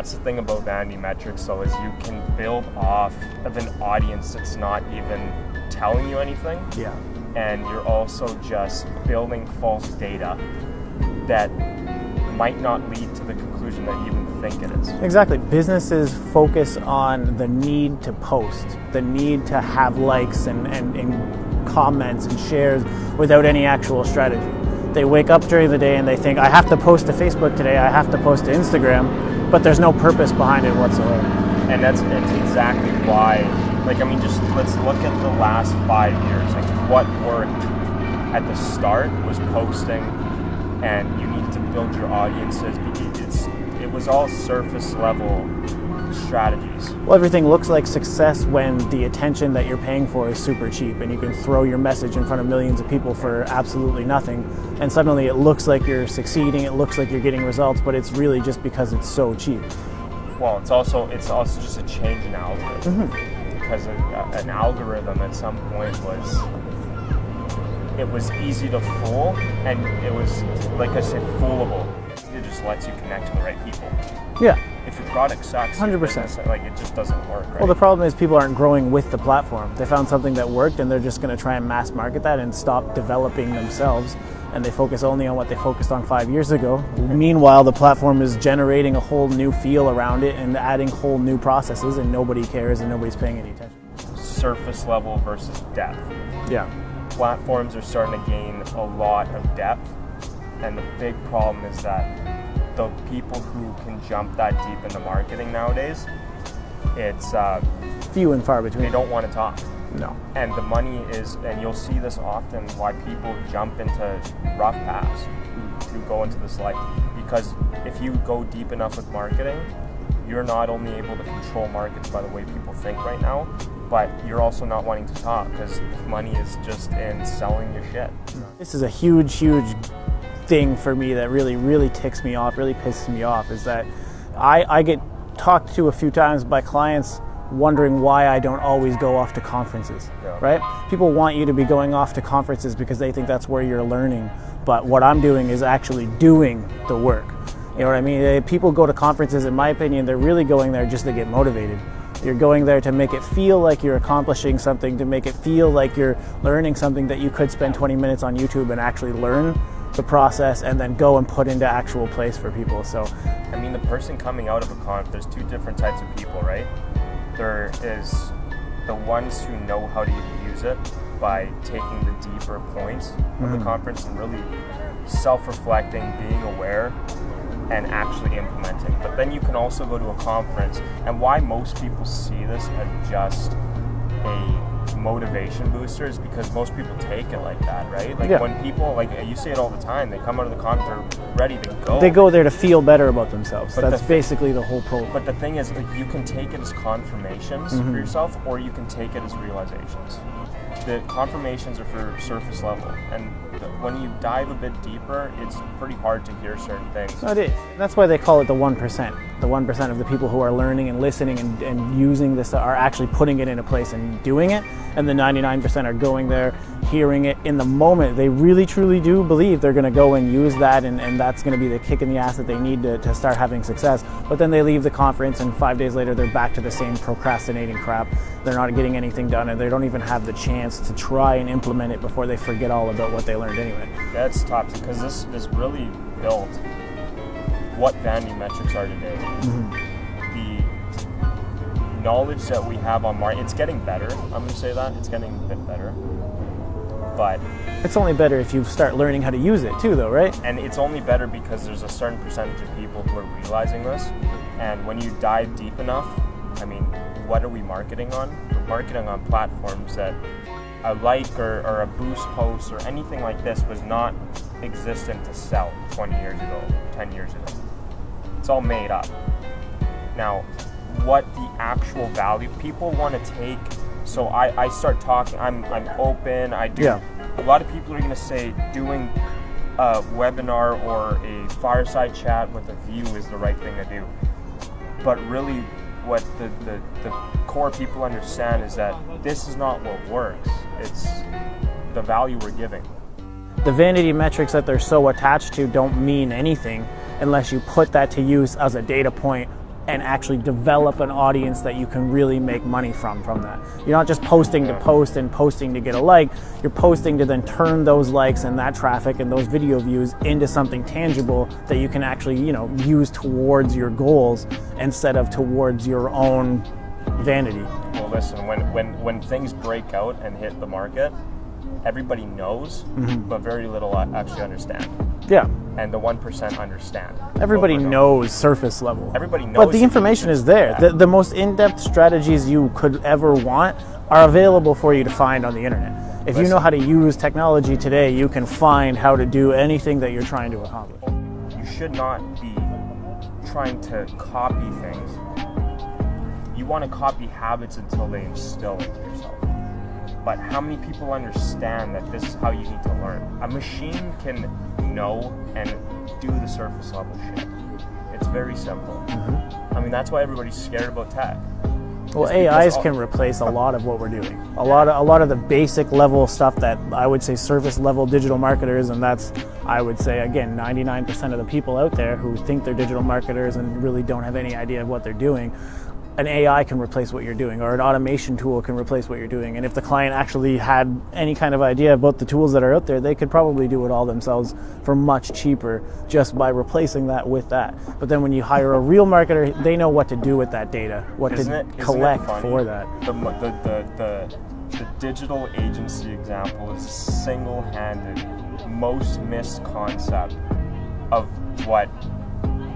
that's the thing about vanity metrics, though, is you can build off of an audience that's not even telling you anything. Yeah. And you're also just building false data that might not lead to the conclusion that you even think it is. Exactly. Businesses focus on the need to post, the need to have likes and comments and shares without any actual strategy. They wake up during the day and they think, I have to post to Facebook today, I have to post to Instagram, but there's no purpose behind it whatsoever. And that's exactly why, like, I mean, just let's look at the last 5 years. Like, what worked at the start was posting, and you need to build your audiences. It was all surface level strategies. Well, everything looks like success when the attention that you're paying for is super cheap, and you can throw your message in front of millions of people for absolutely nothing, and suddenly it looks like you're succeeding, it looks like you're getting results, but it's really just because it's so cheap. Well, it's also just a change in algorithm. Because an algorithm at some point was easy to fool, and it was, like I said, foolable. It just lets you connect to the right people. Yeah. If your product sucks, 100%. Like, it just doesn't work, right? Well, the problem is people aren't growing with the platform. They found something that worked, and they're just going to try and mass market that and stop developing themselves, and they focus only on what they focused on 5 years ago. Meanwhile, the platform is generating a whole new feel around it and adding whole new processes, and nobody cares and nobody's paying any attention. Surface level versus depth. Yeah. Platforms are starting to gain a lot of depth, and the big problem is that the people who can jump that deep into marketing nowadays, it's few and far between. They don't want to talk. No. And the money is, and you'll see this often, why people jump into rough paths to go into this life. Because if you go deep enough with marketing, you're not only able to control markets by the way people think right now, but you're also not wanting to talk because money is just in selling your shit. This is a huge, huge thing for me that really, really ticks me off, really pisses me off, is that I get talked to a few times by clients wondering why I don't always go off to conferences, right? People want you to be going off to conferences because they think that's where you're learning, but what I'm doing is actually doing the work. You know what I mean? People go to conferences, in my opinion, they're really going there just to get motivated. You're going there to make it feel like you're accomplishing something, to make it feel like you're learning something that you could spend 20 minutes on YouTube and actually learn the process and then go and put into actual place for people. So, I mean, the person coming out of a conf, there's two different types of people, right? There is the ones who know how to use it by taking the deeper points of the conference and really self-reflecting, being aware, and actually implementing. But then you can also go to a conference, and why most people see this as just a motivation booster is because most people take it like that, right? Like when people, like you say it all the time, they come out of the conference, they're ready to go. They go there to feel better about themselves. But that's basically the whole program. But the thing is, like, you can take it as confirmations for yourself, or you can take it as realizations. The confirmations are for surface level, and when you dive a bit deeper, it's pretty hard to hear certain things. It is. That's why they call it the 1%. The 1% of the people who are learning and listening and using this are actually putting it into place and doing it, and the 99% are going there, hearing it in the moment. They really, truly do believe they're going to go and use that, and that's going to be the kick in the ass that they need to start having success. But then they leave the conference, and 5 days later, they're back to the same procrastinating crap. They're not getting anything done, and they don't even have the chance to try and implement it before they forget all about what they learned anyway. That's tough, because this really built what vanity metrics are today. The knowledge that we have on market, it's getting better. I'm going to say that. It's getting a bit better. But it's only better if you start learning how to use it too, though, right? And it's only better because there's a certain percentage of people who are realizing this. And when you dive deep enough, I mean, what are we marketing on? We're marketing on platforms that a like or a boost post or anything like this was not existent to sell 20 years ago, 10 years ago. It's all made up. Now, what the actual value, people want to take, so I start talking, I'm open, I do. A lot of people are going to say doing a webinar or a fireside chat with a view is the right thing to do. But really, what the core people understand is that this is not what works. It's the value we're giving. The vanity metrics that they're so attached to don't mean anything unless you put that to use as a data point and actually develop an audience that you can really make money from that. You're not just posting to post and posting to get a like. You're posting to then turn those likes and that traffic and those video views into something tangible that you can actually, use towards your goals instead of towards your own vanity. Well, listen, when things break out and hit the market, everybody knows, but very little actually understand. Yeah. And the 1% understand. Everybody knows surface level. Everybody knows. But the information is there. The most in-depth strategies you could ever want are available for you to find on the internet. If you know how to use technology today, you can find how to do anything that you're trying to accomplish. You should not be trying to copy things. You want to copy habits until they instill into yourself. But how many people understand that this is how you need to learn? A machine can know and do the surface level shit. It's very simple. I mean, that's why everybody's scared about tech. Well, AIs can replace a lot of what we're doing. A lot of the basic level stuff that I would say surface level digital marketers, and that's, I would say, again, 99% of the people out there who think they're digital marketers and really don't have any idea of what they're doing. An AI can replace what you're doing, or an automation tool can replace what you're doing. And if the client actually had any kind of idea about the tools that are out there, they could probably do it all themselves for much cheaper just by replacing that with that. But then when you hire a real marketer, they know what to do with that data, what to collect for that. The digital agency example is a single-handed, most missed concept of what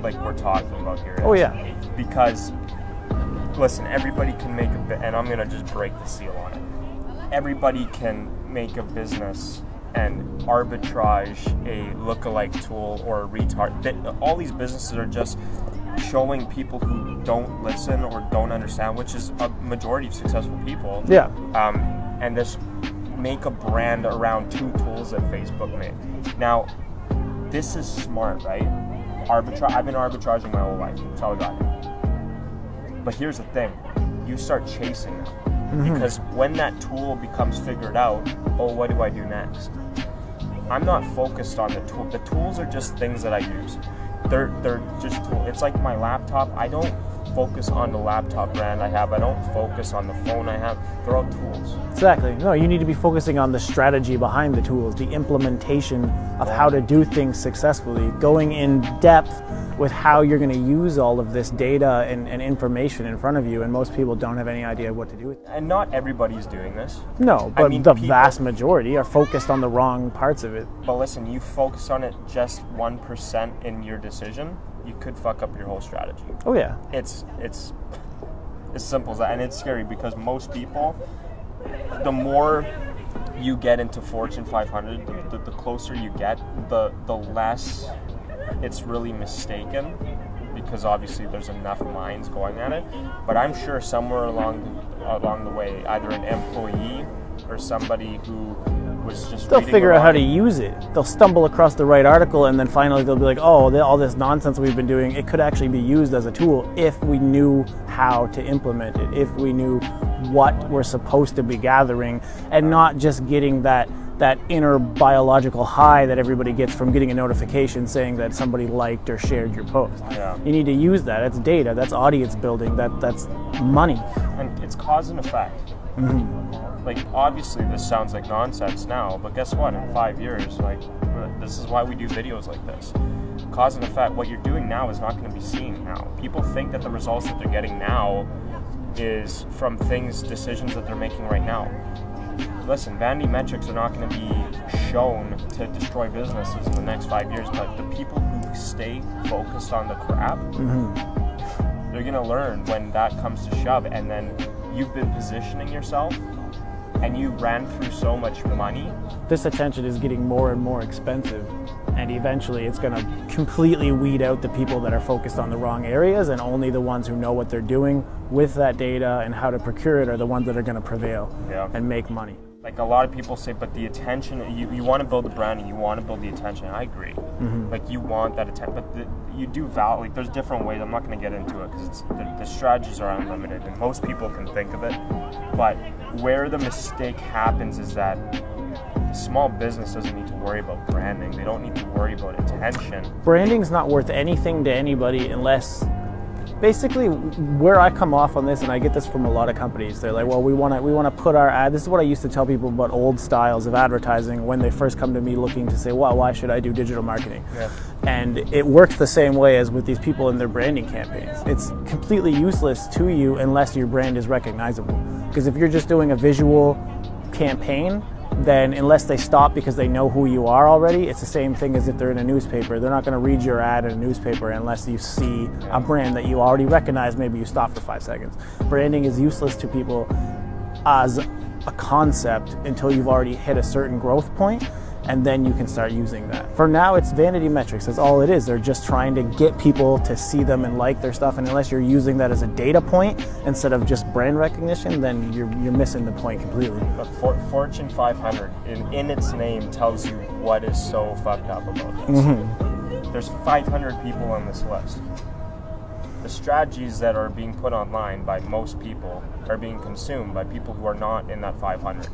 we're talking about here. Oh yeah. Because listen, everybody can make a bit, and I'm going to just break the seal on it. Everybody can make a business and arbitrage a lookalike tool or a retard. All these businesses are just showing people who don't listen or don't understand, which is a majority of successful people. Yeah. And just make a brand around two tools that Facebook made. Now, this is smart, right? I've been arbitraging my whole life. That's how I got it. But here's the thing, you start chasing them. Because when that tool becomes figured out, what do I do next? I'm not focused on the tool. The tools are just things that I use. They're just tools. It's like my laptop. I don't focus on the laptop brand I have. I don't focus on the phone I have. They're all tools. Exactly. No, you need to be focusing on the strategy behind the tools, the implementation of how to do things successfully, going in depth with how you're going to use all of this data and information in front of you, and most people don't have any idea what to do with it. And not everybody's doing this. No, but the vast majority are focused on the wrong parts of it. But listen, you focus on it just 1% in your decision, you could fuck up your whole strategy. Oh yeah. It's as simple as that, and it's scary because most people, the more you get into Fortune 500, the closer you get, the less it's really mistaken, because obviously there's enough minds going at it. But I'm sure somewhere along the way, either an employee or somebody who was just they'll figure out how to use it. They'll stumble across the right article, and then finally they'll be like, oh, all this nonsense we've been doing, it could actually be used as a tool if we knew how to implement it, if we knew what we're supposed to be gathering, and not just getting that inner biological high that everybody gets from getting a notification saying that somebody liked or shared your post. Yeah. You need to use that. That's data. That's audience building. That's money. And it's cause and effect. Like, obviously this sounds like nonsense now, but guess what? In 5 years, this is why we do videos like this. Cause and effect. What you're doing now is not going to be seen now. People think that the results that they're getting now is from decisions that they're making right now. Listen, vanity metrics are not going to be shown to destroy businesses in the next 5 years, but the people who stay focused on the crap, they're going to learn when that comes to shove. And then you've been positioning yourself and you ran through so much money. This attention is getting more and more expensive, and eventually it's going to completely weed out the people that are focused on the wrong areas, and only the ones who know what they're doing with that data and how to procure it are the ones that are going to prevail and make money. Like, a lot of people say, but the attention, you want to build the branding, you want to build the attention. I agree. Like, you want that attention, but you do value, there's different ways. I'm not going to get into it because the strategies are unlimited and most people can think of it. But where the mistake happens is that small business doesn't need to worry about branding. They don't need to worry about attention. Branding's not worth anything to anybody unless basically where I come off on this, and I get this from a lot of companies, they're like, well, we want to put our ad. This is what I used to tell people about old styles of advertising when they first come to me looking to say, well, why should I do digital marketing? Yeah. And it works the same way as with these people in their branding campaigns. It's completely useless to you unless your brand is recognizable. Because if you're just doing a visual campaign, then unless they stop because they know who you are already, it's the same thing as if they're in a newspaper. They're not going to read your ad in a newspaper unless you see a brand that you already recognize. Maybe you stop for 5 seconds. Branding is useless to people as a concept until you've already hit a certain growth point, and then you can start using that. For now, it's vanity metrics. That's all it is. They're just trying to get people to see them and like their stuff, and unless you're using that as a data point instead of just brand recognition, then you're missing the point completely. But Fortune 500, in its name, tells you what is so fucked up about this. Mm-hmm. There's 500 people on this list. The strategies that are being put online by most people are being consumed by people who are not in that 500.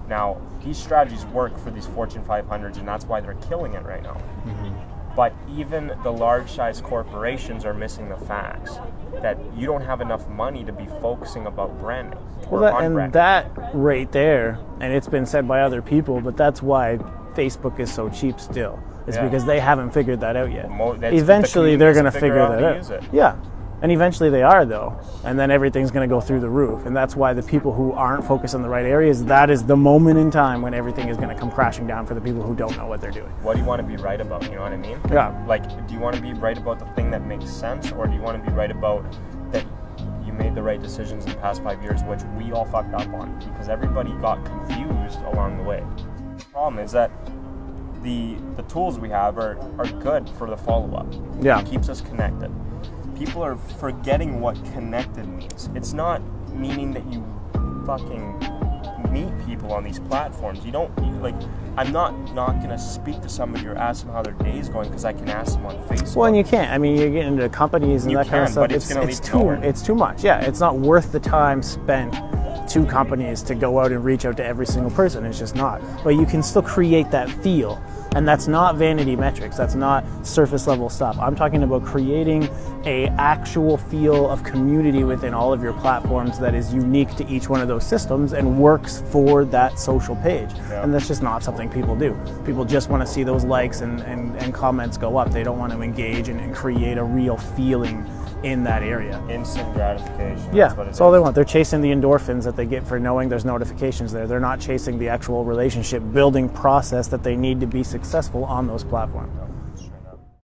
Now, these strategies work for these Fortune 500s, and that's why they're killing it right now. Mm-hmm. But even the large-size corporations are missing the facts that you don't have enough money to be focusing about branding. That right there, and it's been said by other people, but that's why Facebook is so cheap still. It's because they haven't figured that out yet. Eventually, they're going to figure that out. Yeah. And eventually they are, though, and then everything's going to go through the roof. And that's why the people who aren't focused on the right areas, that is the moment in time when everything is going to come crashing down for the people who don't know what they're doing. What do you want to be right about, you know what I mean? Yeah. Like, do you want to be right about the thing that makes sense, or do you want to be right about that you made the right decisions in the past 5 years, which we all fucked up on, because everybody got confused along the way. The problem is that the tools we have are good for the follow-up. Yeah. It keeps us connected. People are forgetting what connected means. It's not meaning that you fucking meet people on these platforms. I'm not going to speak to somebody or ask them how their day is going because I can ask them on Facebook. Well, and you can't. I mean, you get into companies and that kind of stuff. But it's too much. Yeah, it's not worth the time spent to companies to go out and reach out to every single person. It's just not. But you can still create that feel. And that's not vanity metrics. That's not surface level stuff. I'm talking about creating a actual feel of community within all of your platforms that is unique to each one of those systems and works for that social page. Yeah. And that's just not something people do. People just want to see those likes and comments go up. They don't want to engage and create a real feeling in that area. Instant gratification. Yeah, that's all they want. They're chasing the endorphins that they get for knowing there's notifications there. They're not chasing the actual relationship building process that they need to be successful on those platforms.